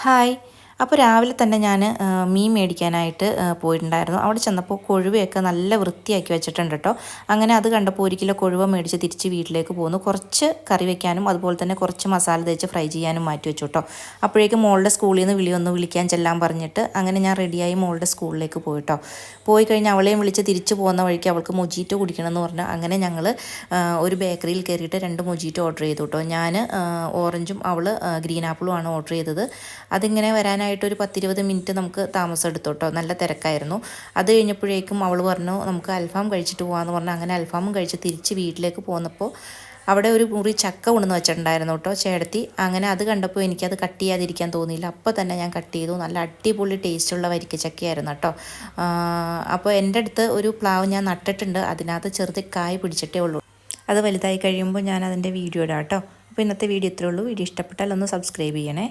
Hi. അപ്പോൾ രാവിലെ തന്നെ ഞാൻ മീൻ മേടിക്കാനായിട്ട് പോയിട്ടുണ്ടായിരുന്നു. അവിടെ ചെന്നപ്പോൾ കൊഴുവയൊക്കെ നല്ല വൃത്തിയാക്കി വെച്ചിട്ടുണ്ട് കേട്ടോ. അങ്ങനെ അത് കണ്ടപ്പോൾ 1 കിലോ കൊഴുവ മേടിച്ച് തിരിച്ച് വീട്ടിലേക്ക് പോന്നു. കുറച്ച് കറി വെക്കാനും അതുപോലെ തന്നെ കുറച്ച് മസാല തേച്ച് ഫ്രൈ ചെയ്യാനും മാറ്റി വെച്ചു കേട്ടോ. അപ്പോഴേക്കും മോളുടെ സ്കൂളിൽ നിന്ന് വിളിക്കാൻ ചെല്ലാൻ പറഞ്ഞിട്ട് അങ്ങനെ ഞാൻ റെഡിയായി മോളുടെ സ്കൂളിലേക്ക് പോയിട്ടോ. പോയി കഴിഞ്ഞ് അവളെയും വിളിച്ച് തിരിച്ച് പോകുന്ന വഴിക്ക് അവൾക്ക് മൊജീറ്റോ കുടിക്കണമെന്ന് പറഞ്ഞു. അങ്ങനെ ഞങ്ങൾ ഒരു ബേക്കറിയിൽ കയറിയിട്ട് 2 മൊജീറ്റോ ഓർഡർ ചെയ്തു കേട്ടോ. ഞാൻ ഓറഞ്ചും അവൾ ഗ്രീൻ ആപ്പിളും ആണ് ഓർഡർ ചെയ്തത്. അതിങ്ങനെ വരാനായിട്ട് ഒരു 10-20 മിനിറ്റ് നമുക്ക് താമസം എടുത്തു കേട്ടോ. നല്ല തിരക്കായിരുന്നു. അത് കഴിഞ്ഞപ്പോഴേക്കും അവൾ പറഞ്ഞു നമുക്ക് അൽഫാം കഴിച്ചിട്ട് പോകാമെന്ന് പറഞ്ഞു. അങ്ങനെ അൽഫാമും കഴിച്ച് തിരിച്ച് വീട്ടിലേക്ക് പോന്നപ്പോൾ അവിടെ ഒരു മുറി ചക്ക കൊണ്ടുവന്ന് വെച്ചിട്ടുണ്ടായിരുന്നു കേട്ടോ ചേട്ടത്തി. അങ്ങനെ അത് കണ്ടപ്പോൾ എനിക്കത് കട്ട് ചെയ്യാതിരിക്കാൻ തോന്നിയില്ല. അപ്പോൾ തന്നെ ഞാൻ കട്ട് ചെയ്തു. നല്ല അടിപൊളി ടേസ്റ്റുള്ള വരിക്കച്ചക്കയായിരുന്നു കേട്ടോ. അപ്പോൾ എൻ്റെ അടുത്ത് ഒരു പ്ലാവ് ഞാൻ നട്ടിട്ടുണ്ട്. അതിനകത്ത് ചെറുത് കായ് പിടിച്ചിട്ടേ ഉള്ളൂ. അത് വലുതായി കഴിയുമ്പോൾ ഞാൻ അതിൻ്റെ വീഡിയോ ഇടാം കേട്ടോ. അപ്പോൾ ഇന്നത്തെ വീഡിയോ ഇത്രയേ ഉള്ളൂ. വീഡിയോ ഇഷ്ടപ്പെട്ടാൽ ഒന്ന് സബ്സ്ക്രൈബ് ചെയ്യണേ.